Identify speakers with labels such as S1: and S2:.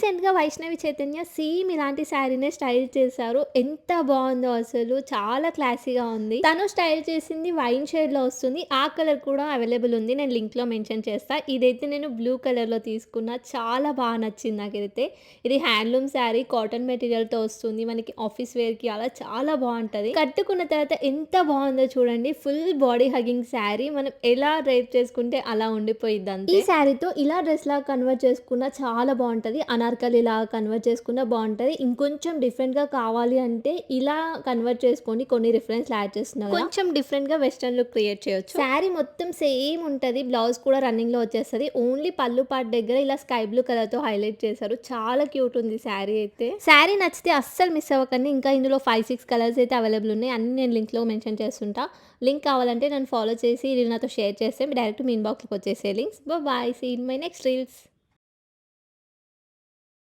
S1: రీసెంట్‌గా వైష్ణవి చైతన్య సేమ్ ఇలాంటి శారీనే స్టైల్ చేశారు. ఎంత బావుందో అసలు. చాలా క్లాసీగా ఉంది. తను స్టైల్ చేసింది వైన్ షేడ్‌లో వస్తుంది. ఆ కలర్ కూడా అవైలబుల్ ఉంది. నేను లింక్‌లో మెన్షన్ చేస్తా. ఇదైతే నేను బ్లూ కలర్‌లో తీసుకున్నా. చాలా బాగా నచ్చింది నాకైతే. ఇది హ్యాండ్లూమ్ శారీ కాటన్ మెటీరియల్‌తో వస్తుంది. మనకి ఆఫీస్ వేర్‌కి అలా చాలా బావుంటది. కట్టుకున్న తర్వాత ఎంత బావుందో చూడండి. Full body hugging sari. మనం ఎలా డ్రైప్ చేసుకుంటే అలా ఉండిపోయిద్దంతే. ఈ శారీతో ఇలా డ్రెస్‌లాగా కన్వర్ట్ చేసుకున్న చాలా బావుంటది. అనార్కలిలాగా కన్వర్ట్ చేసుకున్నా బావుంటది. ఇంకొంచెం డిఫరెంట్‌గా కావాలి అంటే ఇలా కన్వర్ట్ చేసుకొని కొన్ని రిఫరెన్స్‌లు యాడ్ చేస్తున్నా గదా! కొంచెం డిఫరెంట్‌గా వెస్టర్న్ లుక్ క్రియేట్ చేయొచ్చు. శారీ మొత్తం సేమ్ ఉంటది. బ్లౌజ్ కూడా రన్నింగ్‌లో వచ్చేస్తది. ఓన్లీ పల్లు పార్ట్ దగ్గర ఇలా స్కై బ్లూ కలర్‌తో హైలైట్ చేశారు. చాలా క్యూట్ ఉంది శారీ అయితే. శారీ నచ్చితే అస్సలు మిస్ అవ్వకండి. ఇంకా ఇందులో 5, 6 కలర్స్ అయితే అవైలబుల్ ఉన్నాయి. అన్నీ నేను లింక్‌లో మెన్షన్ చేస్తుంటా. లింక్ కావాలంటే నన్ను ఫాలో చేసి ఇది నాతో షేర్ చేస్తే డైరెక్ట్ మీ ఇన్‌బాక్స్‌లోకి వచ్చేసాయి links. Bye. See you in my next reels.